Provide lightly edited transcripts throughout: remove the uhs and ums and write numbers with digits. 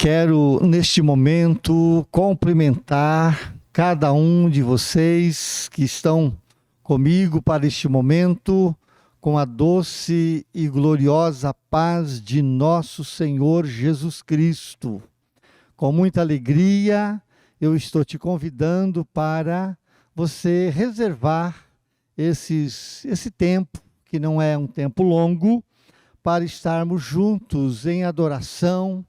Quero, neste momento, cumprimentar cada um de vocês que estão comigo para este momento, com a doce e gloriosa paz de nosso Senhor Jesus Cristo. Com muita alegria, eu estou te convidando para você reservar esse tempo, que não é um tempo longo, para estarmos juntos em adoração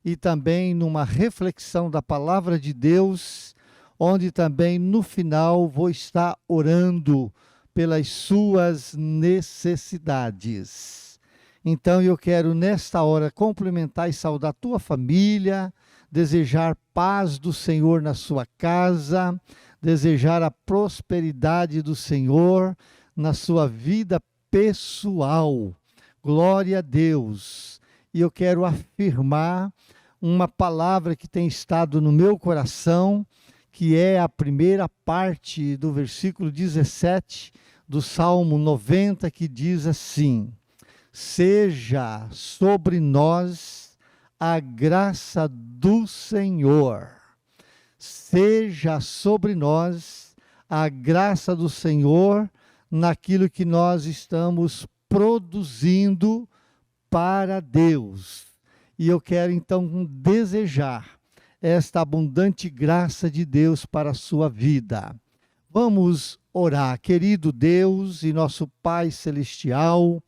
e também numa reflexão da palavra de Deus, onde também no final vou estar orando pelas suas necessidades. Então eu quero nesta hora cumprimentar e saudar a tua família, desejar paz do Senhor na sua casa, desejar a prosperidade do Senhor na sua vida pessoal. Glória a Deus. E eu quero afirmar uma palavra que tem estado no meu coração, que é a primeira parte do versículo 17 do Salmo 90, que diz assim: seja sobre nós a graça do Senhor. Seja sobre nós a graça do Senhor naquilo que nós estamos produzindo para Deus. E eu quero então desejar esta abundante graça de Deus para a sua vida. Vamos orar. Querido Deus e nosso Pai Celestial,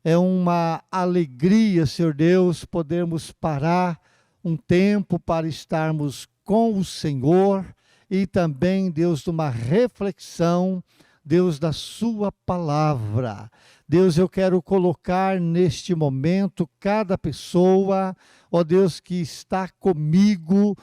é uma alegria, Senhor Deus, podermos parar um tempo para estarmos com o Senhor e também, Deus, numa reflexão, Deus, da sua palavra. Deus, eu quero colocar neste momento cada pessoa, ó Deus, que está comigo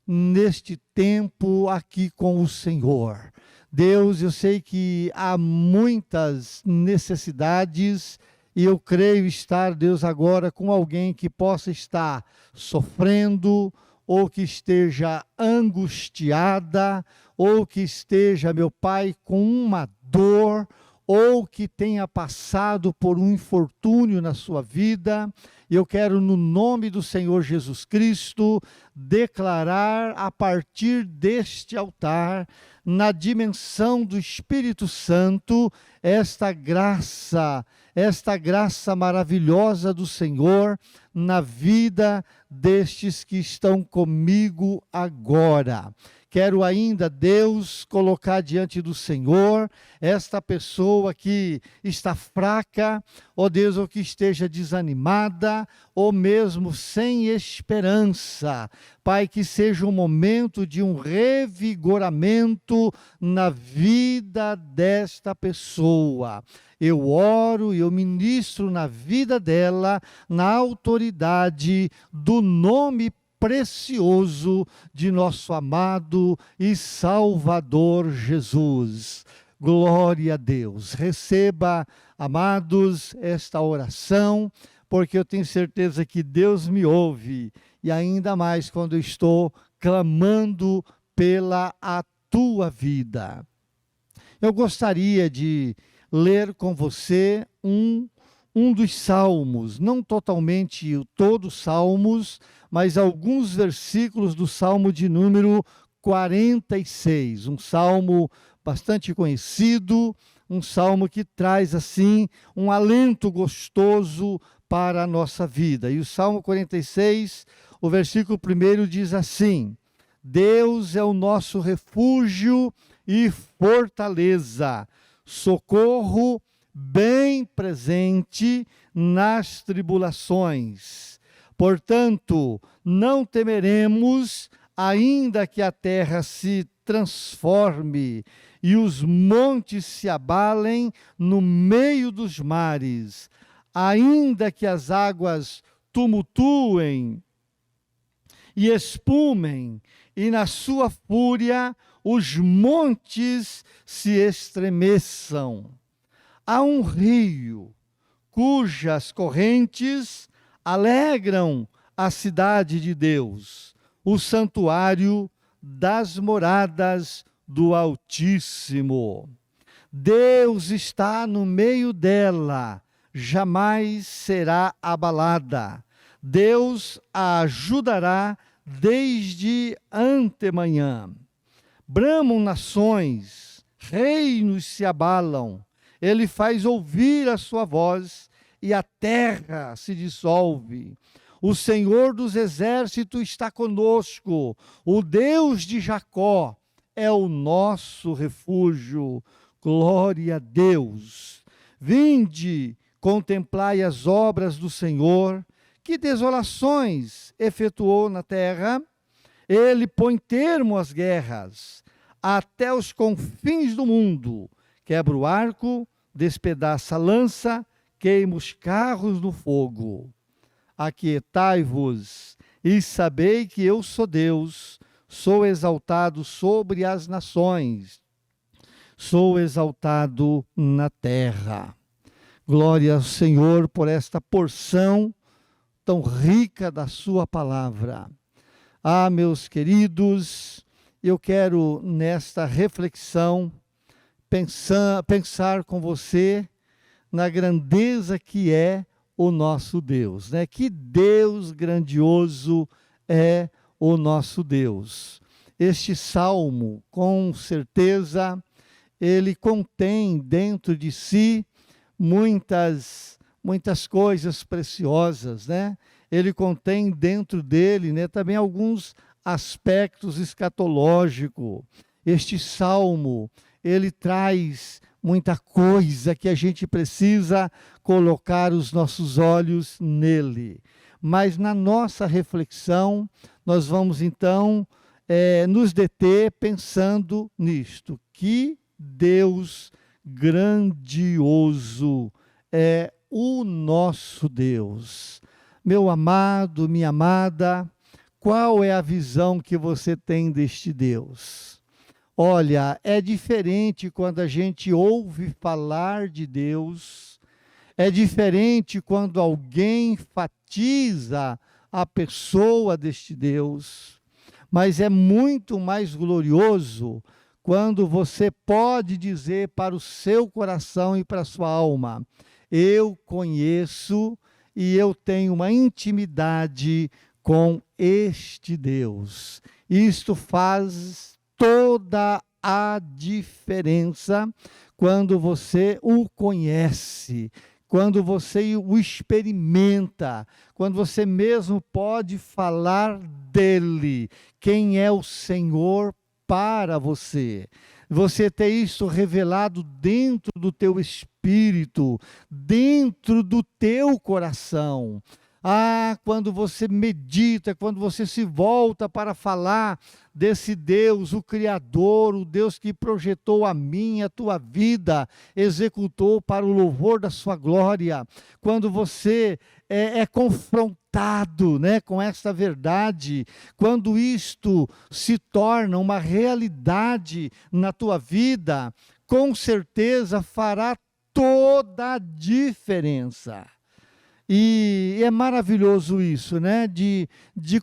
neste tempo aqui com o Senhor. Deus, eu sei que há muitas necessidades e eu creio estar, Deus, agora com alguém que possa estar sofrendo ou que esteja angustiada ou que esteja, meu Pai, com uma dor, ou que tenha passado por um infortúnio na sua vida. Eu quero, no nome do Senhor Jesus Cristo, declarar a partir deste altar, na dimensão do Espírito Santo, esta graça maravilhosa do Senhor na vida destes que estão comigo agora. Quero ainda, Deus, colocar diante do Senhor esta pessoa que está fraca, ó Deus, ou que esteja desanimada, ou mesmo sem esperança. Pai, que seja um momento de um revigoramento na vida desta pessoa. Eu oro e eu ministro na vida dela, na autoridade do nome precioso de nosso amado e Salvador Jesus. Glória a Deus. Receba, amados, esta oração, porque eu tenho certeza que Deus me ouve, e ainda mais quando eu estou clamando pela a tua vida. Eu gostaria de ler com você um dos salmos, não totalmente todos os salmos, mas alguns versículos do Salmo de número 46, um salmo bastante conhecido, um salmo que traz assim um alento gostoso para a nossa vida. E o Salmo 46, o versículo 1 diz assim: Deus é o nosso refúgio e fortaleza, socorro bem presente nas tribulações. Portanto, não temeremos, ainda que a terra se transforme e os montes se abalem no meio dos mares, ainda que as águas tumultuem e espumem, e na sua fúria os montes se estremeçam. Há um rio cujas correntes alegram a cidade de Deus, o santuário das moradas do Altíssimo. Deus está no meio dela, jamais será abalada. Deus a ajudará desde antemanhã. Bramam nações, reinos se abalam, ele faz ouvir a sua voz e a terra se dissolve. O Senhor dos exércitos está conosco, o Deus de Jacó é o nosso refúgio. Glória a Deus. Vinde, contemplai as obras do Senhor, que desolações efetuou na terra. Ele põe termo às guerras, até os confins do mundo. Quebra o arco, despedaça a lança, queima os carros no fogo. Aquietai-vos e sabei que eu sou Deus, sou exaltado sobre as nações, sou exaltado na terra. Glória ao Senhor por esta porção tão rica da sua palavra. Ah, meus queridos, eu quero nesta reflexão pensar com você na grandeza que é o nosso Deus, né? Que Deus grandioso é o nosso Deus. Este salmo, com certeza, ele contém dentro de si muitas coisas preciosas, né? Ele contém dentro dele, né, também alguns aspectos escatológicos. Este salmo, ele traz muita coisa que a gente precisa colocar os nossos olhos nele. Mas na nossa reflexão, nós vamos então nos deter pensando nisto. Que Deus grandioso é o nosso Deus. Meu amado, minha amada, qual é a visão que você tem deste Deus? Olha, é diferente quando a gente ouve falar de Deus, é diferente quando alguém enfatiza a pessoa deste Deus, mas é muito mais glorioso quando você pode dizer para o seu coração e para a sua alma: eu conheço e eu tenho uma intimidade com este Deus. Isto faz toda a diferença quando você o conhece, quando você o experimenta, quando você mesmo pode falar dele, quem é o Senhor para você. Você ter isso revelado dentro do teu espírito, dentro do teu coração. Ah, quando você medita, quando você se volta para falar desse Deus, o Criador, o Deus que projetou a minha, a tua vida, executou para o louvor da sua glória, quando você é confrontado, né, com esta verdade, quando isto se torna uma realidade na tua vida, com certeza fará toda a diferença. E é maravilhoso isso, né? De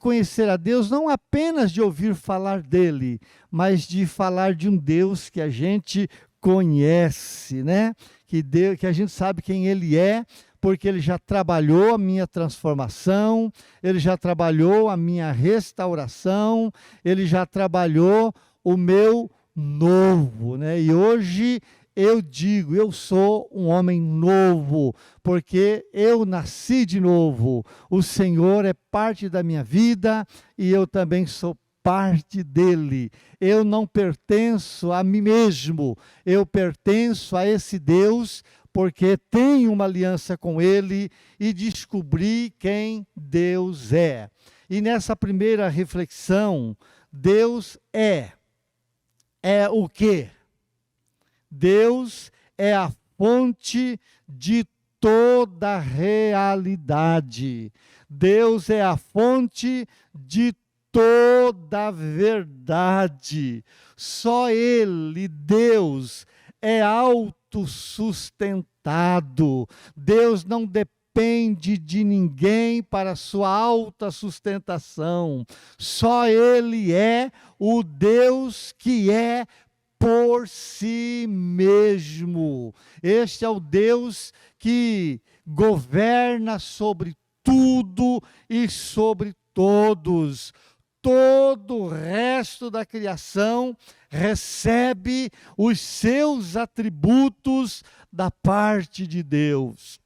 conhecer a Deus, não apenas de ouvir falar dele, mas de falar de um Deus que a gente conhece, né? Que a gente sabe quem ele é, porque ele já trabalhou a minha transformação, ele já trabalhou a minha restauração, ele já trabalhou o meu novo, né? E hoje eu digo, eu sou um homem novo, porque eu nasci de novo. O Senhor é parte da minha vida e eu também sou parte dele. Eu não pertenço a mim mesmo, eu pertenço a esse Deus, porque tenho uma aliança com ele e descobri quem Deus é. E nessa primeira reflexão, Deus é o quê? Deus é a fonte de toda realidade. Deus é a fonte de toda verdade. Só Ele, Deus, é autossustentado. Deus não depende de ninguém para sua alta sustentação. Só Ele é o Deus que é por si mesmo. Este é o Deus que governa sobre tudo e sobre todos. Todo o resto da criação recebe os seus atributos da parte de Deus.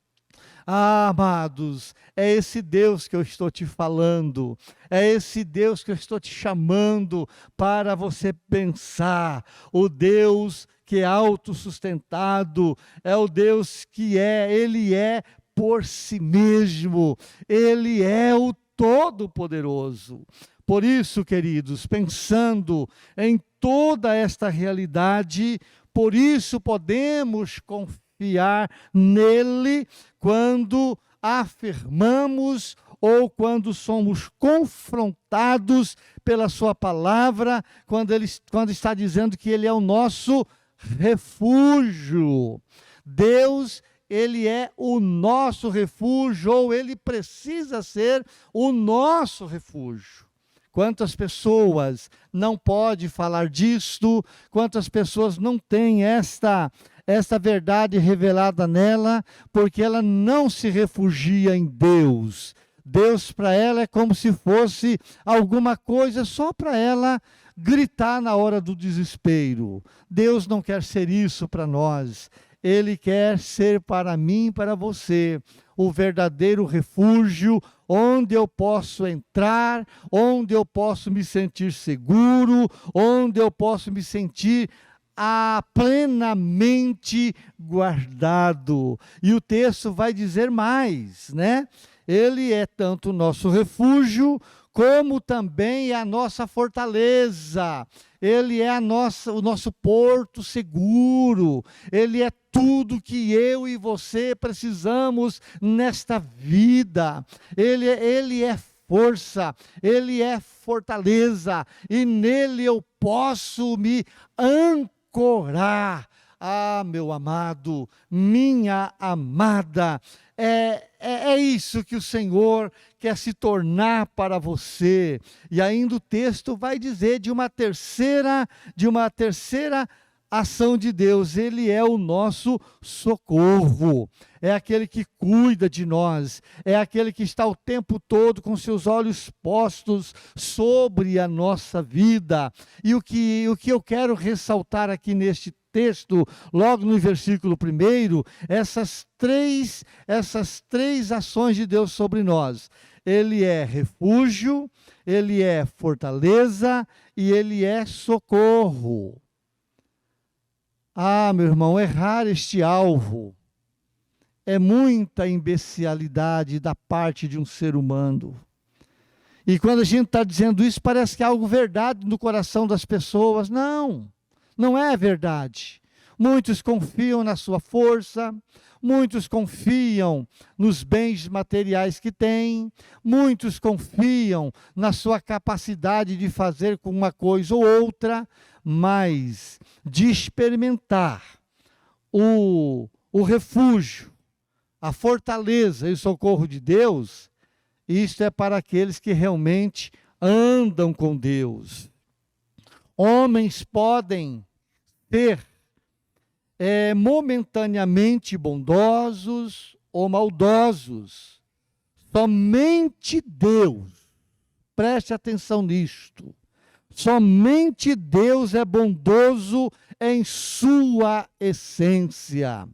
Ah, amados, é esse Deus que eu estou te falando, é esse Deus que eu estou te chamando para você pensar. O Deus que é autossustentado, é o Deus que Ele é por si mesmo, Ele é o Todo-Poderoso. Por isso, queridos, pensando em toda esta realidade, por isso podemos confiar nele quando afirmamos ou quando somos confrontados pela sua palavra, quando está dizendo que ele é o nosso refúgio. Deus, ele é o nosso refúgio, ou ele precisa ser o nosso refúgio. Quantas pessoas não podem falar disto, quantas pessoas não têm esta verdade revelada nela, porque ela não se refugia em Deus. Deus para ela é como se fosse alguma coisa só para ela gritar na hora do desespero. Deus não quer ser isso para nós. Ele quer ser para mim e para você o verdadeiro refúgio, onde eu posso entrar, onde eu posso me sentir seguro, onde eu posso me sentir plenamente guardado. E o texto vai dizer mais, né? Ele é tanto o nosso refúgio, como também é a nossa fortaleza. Ele é o nosso porto seguro. Ele é tudo que eu e você precisamos nesta vida. Ele é força, ele é fortaleza, e nele eu posso me ancorar. Ah, meu amado, minha amada, é isso que o Senhor quer se tornar para você. E ainda o texto vai dizer de uma terceira ação de Deus. Ele é o nosso socorro, é aquele que cuida de nós, é aquele que está o tempo todo com seus olhos postos sobre a nossa vida. E o que eu quero ressaltar aqui neste texto, logo no versículo 1, essas três ações de Deus sobre nós. Ele é refúgio, ele é fortaleza e ele é socorro. Ah, meu irmão, errar este alvo é muita imbecilidade da parte de um ser humano. E quando a gente está dizendo isso, parece que é algo verdade no coração das pessoas. Não, não é verdade. Muitos confiam na sua força, muitos confiam nos bens materiais que têm, muitos confiam na sua capacidade de fazer com uma coisa ou outra, mas de experimentar o refúgio, a fortaleza e o socorro de Deus, isto é para aqueles que realmente andam com Deus. Homens podem ser momentaneamente bondosos ou maldosos. Somente Deus, preste atenção nisto, somente Deus é bondoso em sua essência.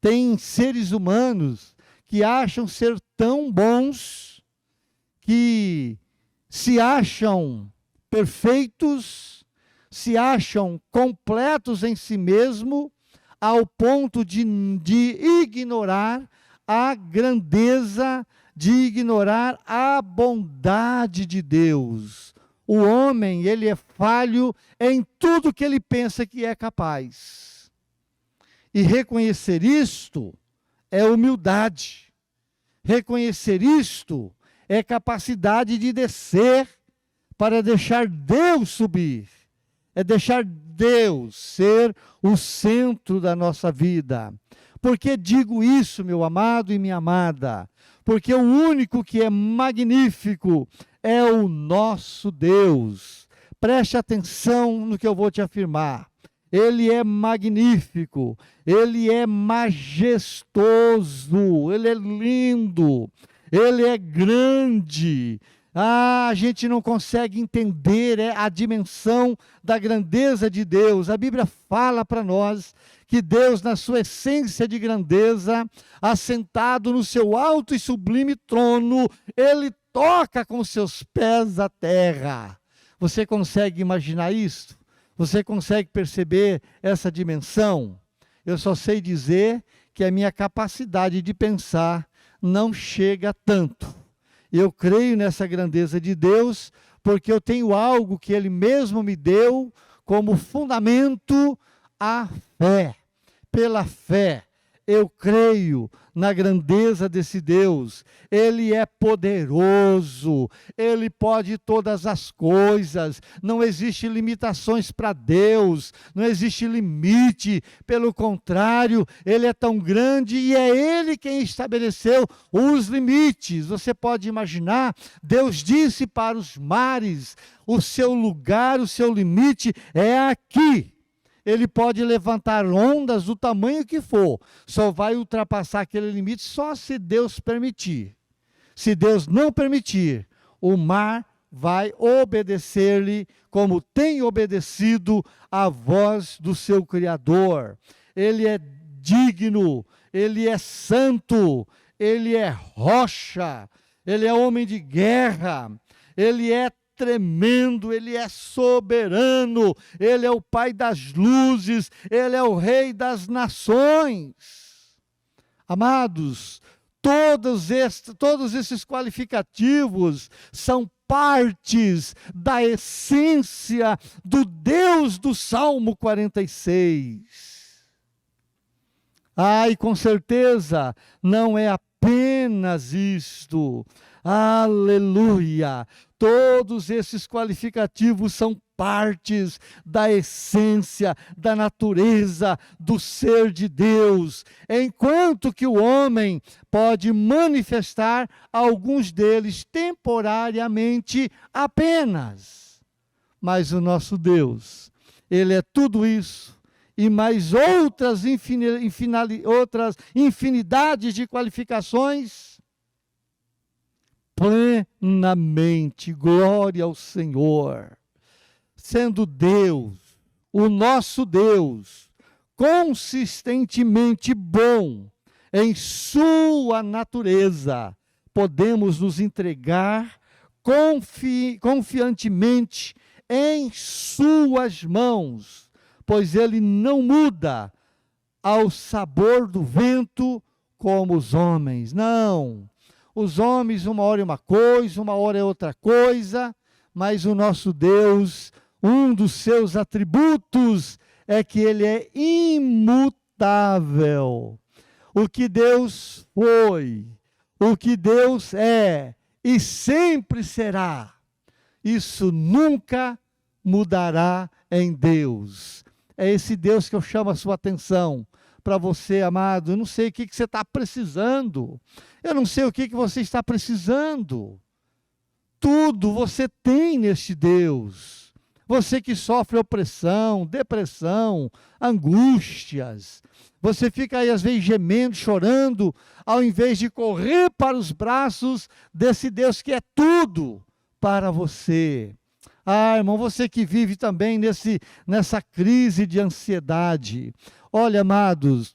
Tem seres humanos que acham ser tão bons, que se acham perfeitos, se acham completos em si mesmo, ao ponto de ignorar a grandeza, de ignorar a bondade de Deus. O homem, ele é falho em tudo que ele pensa que é capaz. E reconhecer isto é humildade. Reconhecer isto é capacidade de descer para deixar Deus subir. É deixar Deus ser o centro da nossa vida. Por que digo isso, meu amado e minha amada? Porque o único que é magnífico é o nosso Deus. Preste atenção no que eu vou te afirmar. Ele é magnífico, ele é majestoso, ele é lindo, Ele é grande. A gente não consegue entender a dimensão da grandeza de Deus. A Bíblia fala para nós que Deus, na sua essência de grandeza, assentado no seu alto e sublime trono, Ele toca com seus pés a terra. Você consegue imaginar isso? Você consegue perceber essa dimensão? Eu só sei dizer que a minha capacidade de pensar não chega tanto. Eu creio nessa grandeza de Deus, porque eu tenho algo que Ele mesmo me deu como fundamento, a fé. Pela fé, eu creio na grandeza desse Deus. Ele é poderoso, Ele pode todas as coisas, não existe limitações para Deus, não existe limite, pelo contrário, Ele é tão grande e é Ele quem estabeleceu os limites. Você pode imaginar, Deus disse para os mares, o seu lugar, o seu limite é aqui. Ele pode levantar ondas do tamanho que for, só vai ultrapassar aquele limite só se Deus permitir. Se Deus não permitir, o mar vai obedecer-lhe como tem obedecido à voz do seu Criador. Ele é digno, Ele é santo, Ele é rocha, Ele é homem de guerra, Ele é tremendo, Ele é soberano, Ele é o Pai das luzes, Ele é o Rei das nações. Amados, todos esses qualificativos são partes da essência do Deus do Salmo 46. E com certeza não é apenas isto. Aleluia! Todos esses qualificativos são partes da essência, da natureza, do ser de Deus, enquanto que o homem pode manifestar alguns deles temporariamente apenas. Mas o nosso Deus, Ele é tudo isso e mais outras infinidades de qualificações, plenamente. Glória ao Senhor. Sendo Deus, o nosso Deus, consistentemente bom em sua natureza, podemos nos entregar confiantemente em suas mãos, pois Ele não muda ao sabor do vento como os homens. Não. Os homens, uma hora é uma coisa, uma hora é outra coisa, mas o nosso Deus, um dos seus atributos é que Ele é imutável. O que Deus foi, o que Deus é e sempre será, isso nunca mudará em Deus. É esse Deus que eu chamo a sua atenção. Para você, amado, eu não sei o que você está precisando, eu não sei o que você está precisando, tudo você tem neste Deus. Você que sofre opressão, depressão, angústias, você fica aí às vezes gemendo, chorando, ao invés de correr para os braços desse Deus que é tudo para você. Irmão, você que vive também nessa crise de ansiedade. Olha, amados,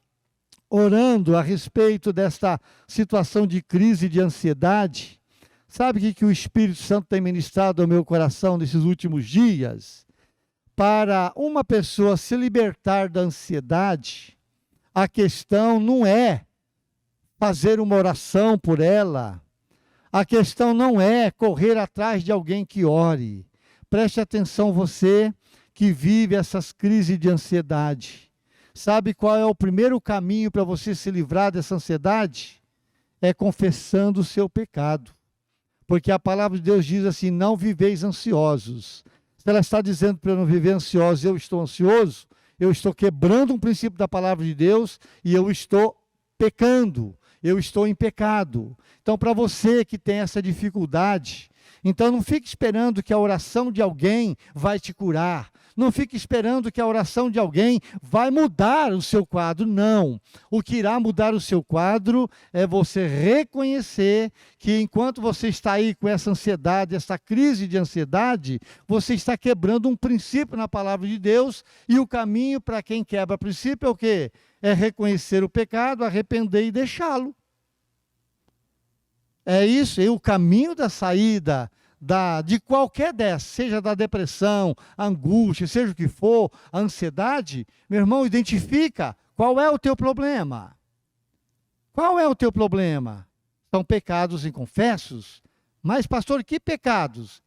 orando a respeito desta situação de crise de ansiedade, sabe o que o Espírito Santo tem ministrado ao meu coração nesses últimos dias? Para uma pessoa se libertar da ansiedade, a questão não é fazer uma oração por ela, a questão não é correr atrás de alguém que ore. Preste atenção, você que vive essas crises de ansiedade. Sabe qual é o primeiro caminho para você se livrar dessa ansiedade? É confessando o seu pecado. Porque a palavra de Deus diz assim, não viveis ansiosos. Se ela está dizendo para eu não viver ansioso, eu estou ansioso, eu estou quebrando um princípio da palavra de Deus e eu estou pecando, eu estou em pecado. Então, para você que tem essa dificuldade Então não fique esperando que a oração de alguém vai te curar. Não fique esperando que a oração de alguém vai mudar o seu quadro. Não. O que irá mudar o seu quadro é você reconhecer que enquanto você está aí com essa ansiedade, essa crise de ansiedade, você está quebrando um princípio na palavra de Deus, e o caminho para quem quebra princípio é o quê? É reconhecer o pecado, arrepender e deixá-lo. É isso, é o caminho da saída de qualquer dessas, seja da depressão, a angústia, seja o que for, a ansiedade. Meu irmão, identifica qual é o teu problema. Qual é o teu problema? São pecados inconfessos? Mas, pastor, que pecados?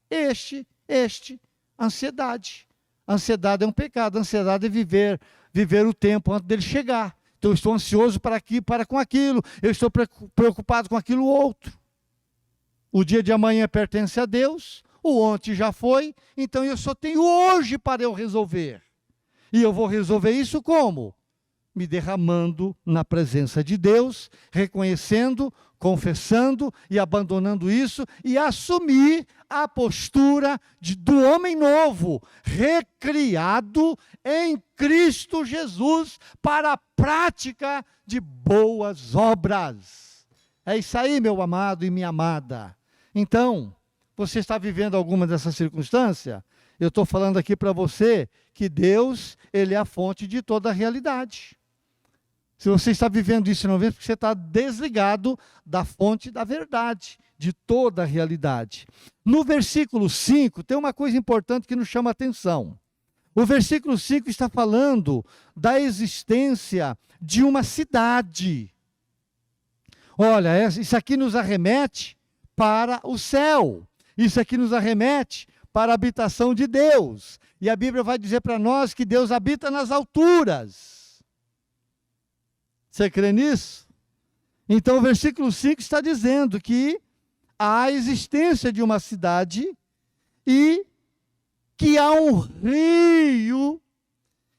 Ansiedade. Ansiedade é um pecado, ansiedade é viver o tempo antes dele chegar. Então, eu estou ansioso para com aquilo, eu estou preocupado com aquilo outro. O dia de amanhã pertence a Deus, o ontem já foi, então eu só tenho hoje para eu resolver. E eu vou resolver isso como? Me derramando na presença de Deus, reconhecendo, confessando e abandonando isso, e assumir a postura do homem novo, recriado em Cristo Jesus para a prática de boas obras. É isso aí, meu amado e minha amada. Então, você está vivendo alguma dessas circunstâncias? Eu estou falando aqui para você que Deus, Ele é a fonte de toda a realidade. Se você está vivendo isso não vê, porque você está desligado da fonte da verdade, de toda a realidade. No versículo 5, tem uma coisa importante que nos chama a atenção. O versículo 5 está falando da existência de uma cidade. Olha, isso aqui nos arremete para o céu. Isso aqui nos arremete para a habitação de Deus. E a Bíblia vai dizer para nós que Deus habita nas alturas. Você crê nisso? Então o versículo 5 está dizendo que há a existência de uma cidade e que há um rio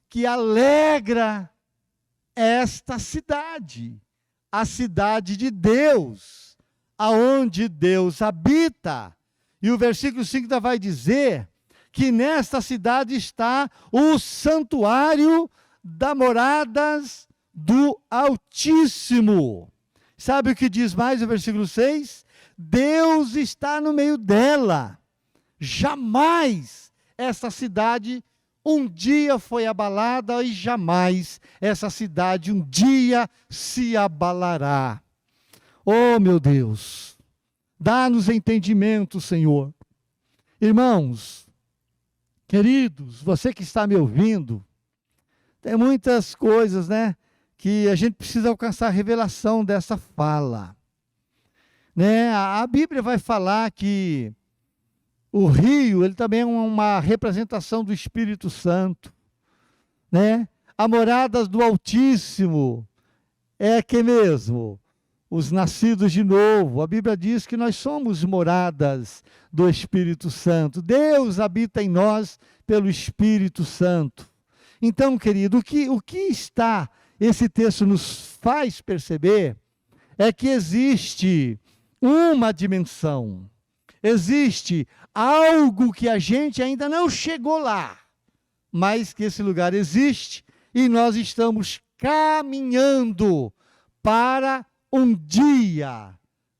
que alegra esta cidade, a cidade de Deus, aonde Deus habita. E o versículo 5 ainda vai dizer que nesta cidade está o santuário das moradas do Altíssimo. Sabe o que diz mais o versículo 6? Deus está no meio dela. Jamais essa cidade um dia foi abalada e jamais essa cidade um dia se abalará. Oh, meu Deus, dá-nos entendimento, Senhor. Irmãos, queridos, você que está me ouvindo, tem muitas coisas, né, que a gente precisa alcançar a revelação dessa fala. Né? A Bíblia vai falar que o rio, ele também é uma representação do Espírito Santo, né? A morada do Altíssimo é que mesmo? Os nascidos de novo. A Bíblia diz que nós somos moradas do Espírito Santo. Deus habita em nós pelo Espírito Santo. Então, querido, o que esse texto nos faz perceber é que existe uma dimensão, existe algo que a gente ainda não chegou lá, mas que esse lugar existe e nós estamos caminhando para um dia,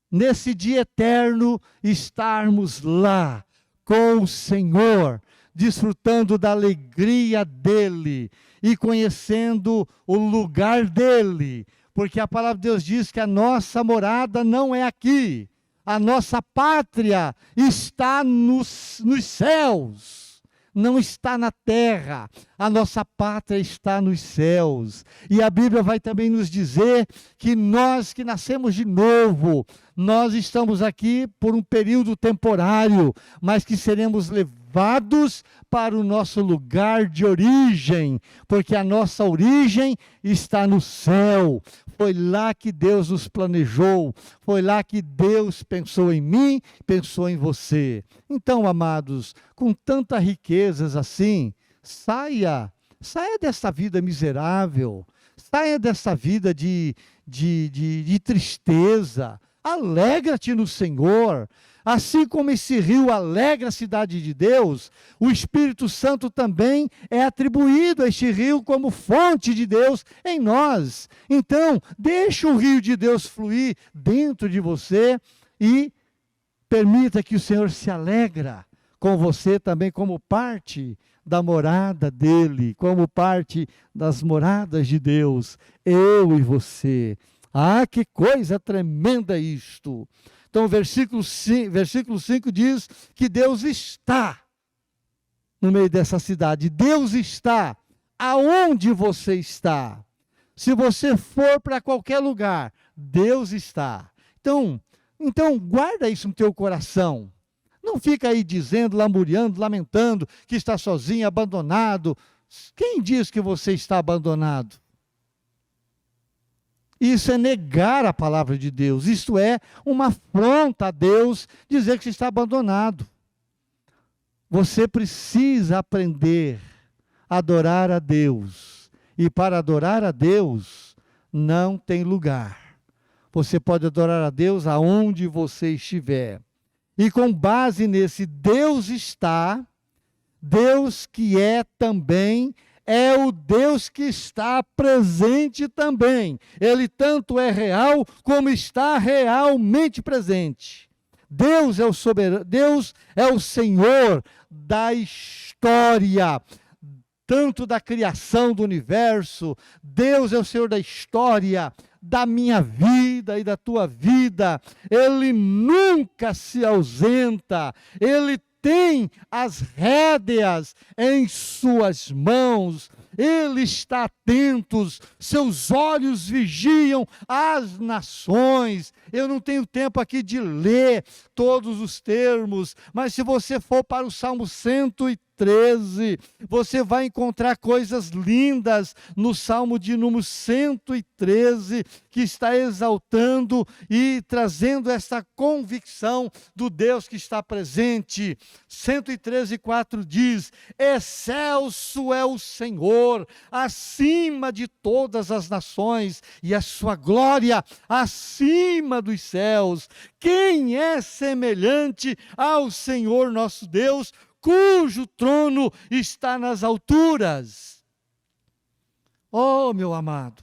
nesse dia eterno, estarmos lá com o Senhor, desfrutando da alegria dEle e conhecendo o lugar dEle, porque a palavra de Deus diz que a nossa morada não é aqui, a nossa pátria está nos céus, não está na terra, a nossa pátria está nos céus. E a Bíblia vai também nos dizer que nós que nascemos de novo, nós estamos aqui por um período temporário, mas que seremos levados para o nosso lugar de origem, porque a nossa origem está no céu. Foi lá que Deus nos planejou, foi lá que Deus pensou em mim, pensou em você. Então, amados, com tanta riquezas assim, saia dessa vida miserável, saia dessa vida de tristeza, alegra-te no Senhor, Assim como esse rio alegra a cidade de Deus, o Espírito Santo também é atribuído a este rio como fonte de Deus em nós. Então, deixe o rio de Deus fluir dentro de você e permita que o Senhor se alegra com você também como parte da morada dele, como parte das moradas de Deus, eu e você. Ah, que coisa tremenda isto! Então, o versículo 5 diz que Deus está no meio dessa cidade. Deus está aonde você está. Se você for para qualquer lugar, Deus está. Então, guarda isso no teu coração. Não fica aí dizendo, lamuriando, lamentando que está sozinho, abandonado. Quem diz que você está abandonado? Isso é negar a palavra de Deus. Isto é uma afronta a Deus dizer que você está abandonado. Você precisa aprender a adorar a Deus. E para adorar a Deus, não tem lugar. Você pode adorar a Deus aonde você estiver. E com base nesse Deus está, Deus que é também, é o Deus que está presente também. Ele tanto é real como está realmente presente. Deus é o soberano, Deus é o Senhor da história, tanto da criação do universo. Deus é o Senhor da história, da minha vida e da tua vida. Ele nunca se ausenta, Ele tem as rédeas em suas mãos, Ele está atento, seus olhos vigiam as nações. Eu não tenho tempo aqui de ler todos os termos, mas se você for para o Salmo 113, você vai encontrar coisas lindas no Salmo de número 113, que está exaltando e trazendo essa convicção do Deus que está presente. 113:4 diz: excelso é o Senhor, acima de todas as nações, e a sua glória acima dos céus. Quem é semelhante ao Senhor nosso Deus, cujo trono está nas alturas? Oh, meu amado!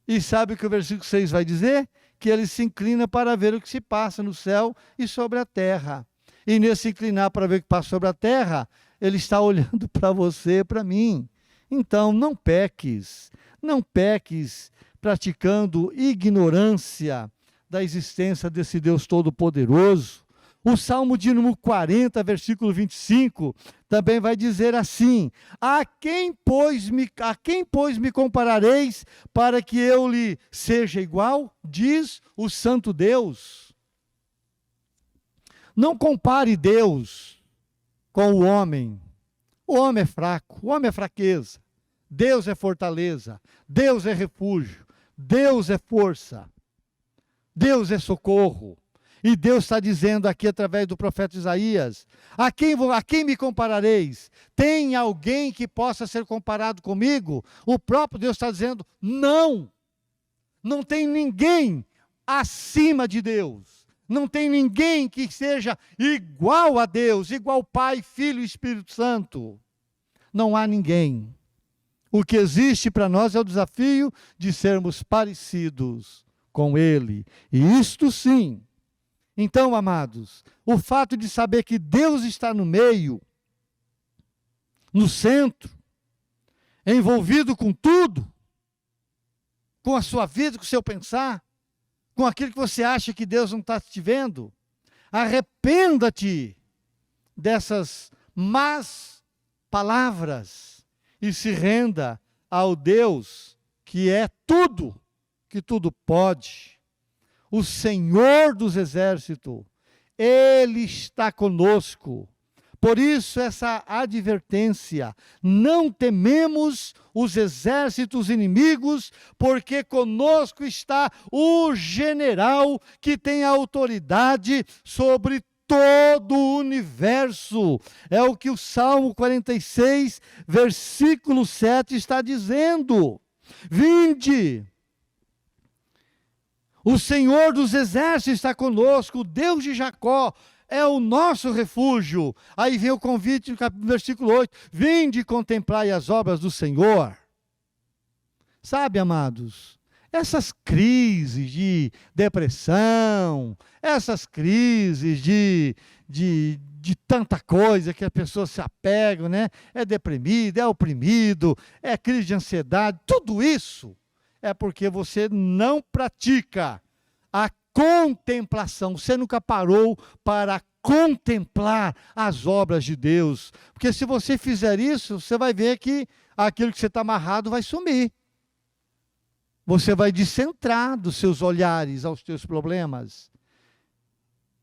E sabe o que o versículo 6 vai dizer? Que ele se inclina para ver o que se passa no céu e sobre a terra. E nesse inclinar para ver o que passa sobre a terra, ele está olhando para você, para mim. Então, não peques praticando ignorância da existência desse Deus Todo-Poderoso. O Salmo de número 40, versículo 25, também vai dizer assim: a quem, pois, me comparareis para que eu lhe seja igual? Diz o Santo Deus. Não compare Deus com o homem. O homem é fraco, o homem é fraqueza. Deus é fortaleza, Deus é refúgio, Deus é força, Deus é socorro. E Deus está dizendo aqui através do profeta Isaías: a quem me comparareis? Tem alguém que possa ser comparado comigo? O próprio Deus está dizendo: não tem ninguém acima de Deus. Não tem ninguém que seja igual a Deus, igual Pai, Filho e Espírito Santo. Não há ninguém. O que existe para nós é o desafio de sermos parecidos com Ele. E isto sim. Então, amados, o fato de saber que Deus está no meio, no centro, envolvido com tudo, com a sua vida, com o seu pensar, com aquilo que você acha que Deus não está te vendo, arrependa-te dessas más palavras e se renda ao Deus que é tudo, que tudo pode. O Senhor dos exércitos, Ele está conosco. Por isso essa advertência: não tememos os exércitos inimigos, porque conosco está o general que tem autoridade sobre todo o universo. É o que o Salmo 46, versículo 7 está dizendo. Vinde, O Senhor dos exércitos está conosco, o Deus de Jacó é o nosso refúgio. Aí vem o convite no versículo 8, vinde contemplai as obras do Senhor. Sabe, amados, essas crises de depressão, essas crises de tanta coisa que as pessoas se apegam, né? É deprimido, é oprimido, é crise de ansiedade, tudo isso é porque você não pratica a contemplação. Você nunca parou para contemplar as obras de Deus. Porque se você fizer isso, você vai ver que aquilo que você está amarrado vai sumir. Você vai descentrar dos seus olhares aos teus problemas.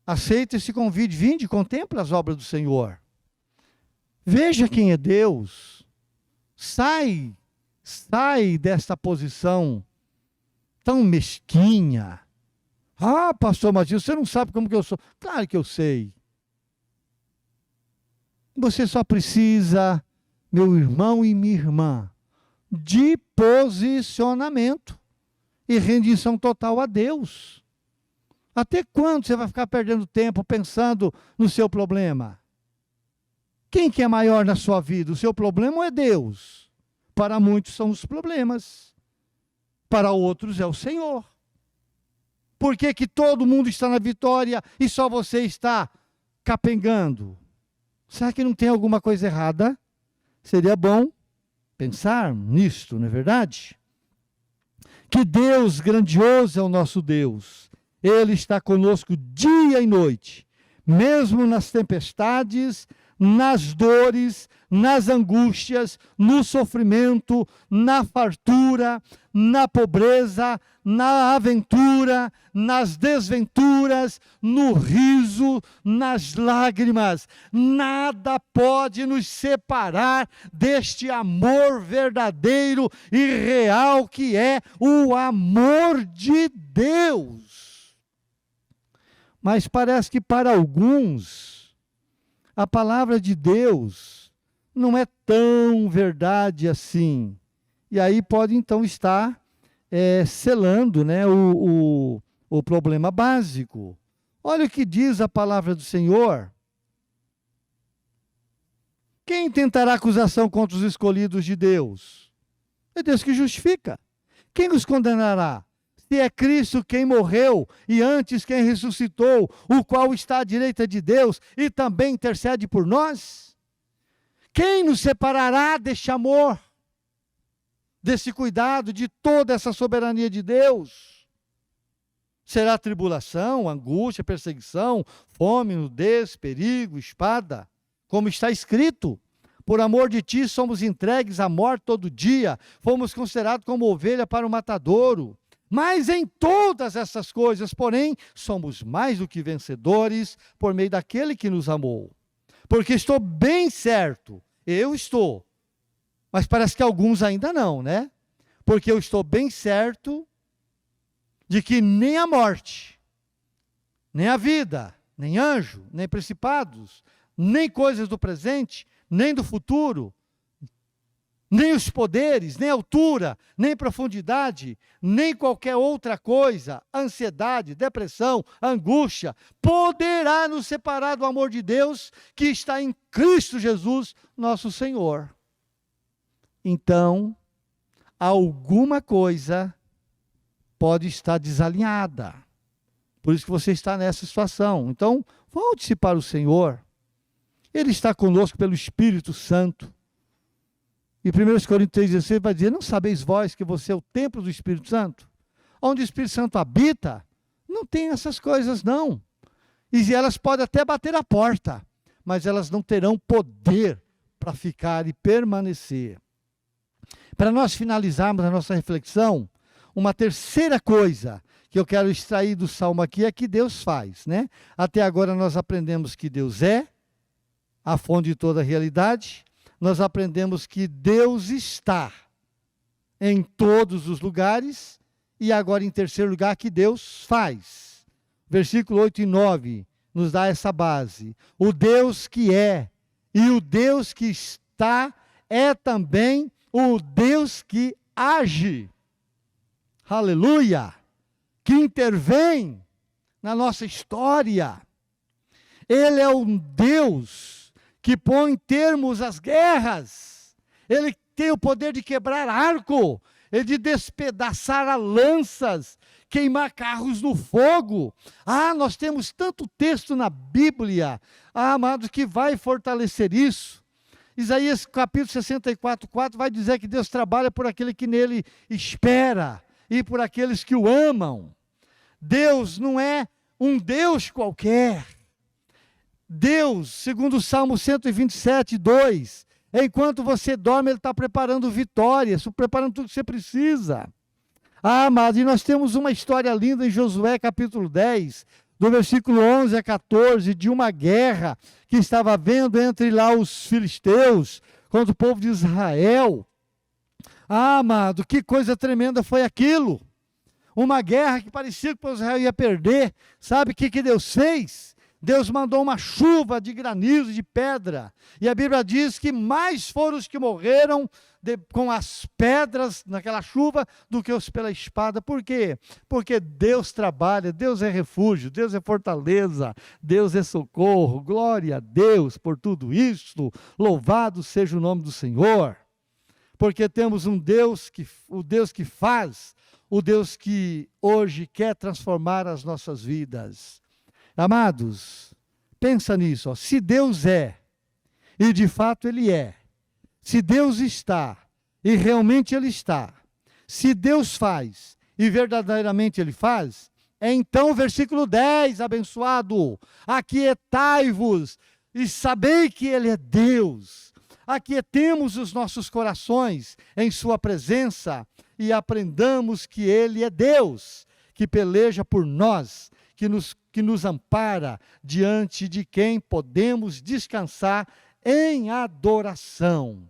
Aceita esse convite, vinde e contempla as obras do Senhor. Veja quem é Deus. Sai desta posição tão mesquinha. Ah, pastor Matias, você não sabe como que eu sou. Claro que eu sei. Você só precisa, meu irmão e minha irmã, de posicionamento e rendição total a Deus. Até quando você vai ficar perdendo tempo pensando no seu problema? Quem que é maior na sua vida? O seu problema ou é Deus? Para muitos são os problemas. Para outros é o Senhor. Por que que todo mundo está na vitória e só você está capengando? Será que não tem alguma coisa errada? Seria bom pensar nisto, não é verdade? Que Deus grandioso é o nosso Deus. Ele está conosco dia e noite, mesmo nas tempestades, nas dores, nas angústias, no sofrimento, na fartura, na pobreza, na aventura, nas desventuras, no riso, nas lágrimas. Nada pode nos separar deste amor verdadeiro e real que é o amor de Deus. Mas parece que para alguns a palavra de Deus não é tão verdade assim. E aí pode então estar selando, né, o problema básico. Olha o que diz a palavra do Senhor. Quem tentará acusação contra os escolhidos de Deus? É Deus que justifica. Quem os condenará? Se é Cristo quem morreu e antes quem ressuscitou, o qual está à direita de Deus e também intercede por nós? Quem nos separará deste amor, desse cuidado, de toda essa soberania de Deus? Será tribulação, angústia, perseguição, fome, nudez, perigo, espada? Como está escrito, por amor de ti somos entregues à morte todo dia, fomos considerados como ovelha para o matadouro. Mas em todas essas coisas, porém, somos mais do que vencedores por meio daquele que nos amou. Porque estou bem certo, eu estou, mas parece que alguns ainda não, né? Porque eu estou bem certo de que nem a morte, nem a vida, nem anjo, nem principados, nem coisas do presente, nem do futuro, nem os poderes, nem altura, nem profundidade, nem qualquer outra coisa, ansiedade, depressão, angústia, poderá nos separar do amor de Deus que está em Cristo Jesus, nosso Senhor. Então, alguma coisa pode estar desalinhada. Por isso que você está nessa situação. Então, volte-se para o Senhor. Ele está conosco pelo Espírito Santo. E 1 Coríntios 3,16 vai dizer, não sabeis vós que você é o templo do Espírito Santo? Onde o Espírito Santo habita, não tem essas coisas não. E elas podem até bater a porta, mas elas não terão poder para ficar e permanecer. Para nós finalizarmos a nossa reflexão, uma terceira coisa que eu quero extrair do Salmo aqui é que Deus faz, né? Até agora nós aprendemos que Deus é a fonte de toda a realidade. Nós aprendemos que Deus está em todos os lugares, e agora em terceiro lugar que Deus faz. Versículo 8 e 9 nos dá essa base. O Deus que é e o Deus que está é também o Deus que age. Aleluia! que intervém na nossa história. Ele é um Deus que põe termos às guerras. Ele tem o poder de quebrar arco, de despedaçar lanças, queimar carros no fogo. Nós temos tanto texto na Bíblia, amados, que vai fortalecer isso. Isaías capítulo 64:4 vai dizer que Deus trabalha por aquele que nele espera e por aqueles que o amam. Deus não é um Deus qualquer. Deus, segundo o Salmo 127:2, enquanto você dorme, Ele está preparando vitórias, preparando tudo que você precisa. Mas e nós temos uma história linda em Josué capítulo 10, do versículo 11 a 14, de uma guerra que estava havendo entre lá os filisteus contra o povo de Israel. Amado, que coisa tremenda foi aquilo. Uma guerra que parecia que o povo de Israel ia perder. Sabe o que Deus fez? Deus mandou uma chuva de granizo, de pedra. E a Bíblia diz que mais foram os que morreram com as pedras naquela chuva do que os pela espada. Por quê? Porque Deus trabalha, Deus é refúgio, Deus é fortaleza, Deus é socorro. Glória a Deus por tudo isso. Louvado seja o nome do Senhor. Porque temos um Deus o Deus que faz, o Deus que hoje quer transformar as nossas vidas. Amados, pensa nisso, se Deus é, e de fato Ele é, se Deus está, e realmente Ele está, se Deus faz, e verdadeiramente Ele faz, então o versículo 10, abençoado, aquietai-vos, e sabei que Ele é Deus, aquietemos os nossos corações em Sua presença, e aprendamos que Ele é Deus, que peleja por nós, que nos ampara, diante de quem podemos descansar em adoração.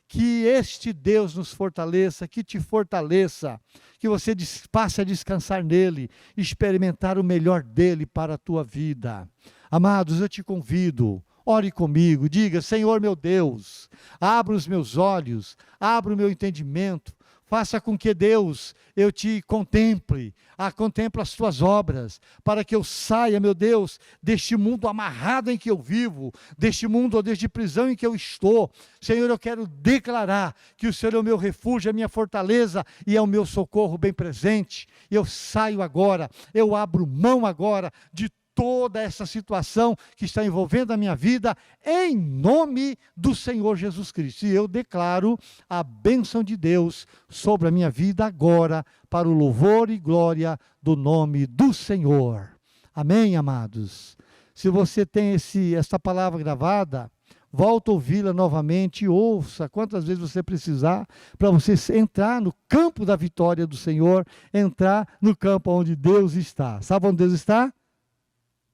Que este Deus nos fortaleça, que te fortaleça, que você passe a descansar nele, experimentar o melhor dele para a tua vida. Amados, eu te convido, ore comigo, diga: Senhor meu Deus, abra os meus olhos, abra o meu entendimento, faça com que, Deus, eu te contemple, contemple as tuas obras, para que eu saia, meu Deus, deste mundo amarrado em que eu vivo, deste mundo, ou desde prisão em que eu estou. Senhor, eu quero declarar que o Senhor é o meu refúgio, a minha fortaleza e é o meu socorro bem presente. Eu saio agora, eu abro mão agora de toda essa situação que está envolvendo a minha vida, em nome do Senhor Jesus Cristo. E eu declaro a bênção de Deus sobre a minha vida agora, para o louvor e glória do nome do Senhor. Amém, amados? Se você tem essa palavra gravada, volta a ouvi-la novamente, ouça quantas vezes você precisar, para você entrar no campo da vitória do Senhor, entrar no campo onde Deus está. Sabe onde Deus está?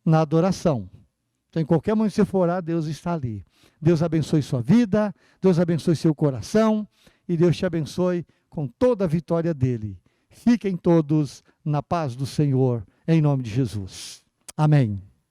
Na adoração. Então, em qualquer momento que você for orar, Deus está ali. Deus abençoe sua vida, Deus abençoe seu coração, e Deus te abençoe com toda a vitória dele. Fiquem todos na paz do Senhor, em nome de Jesus. Amém.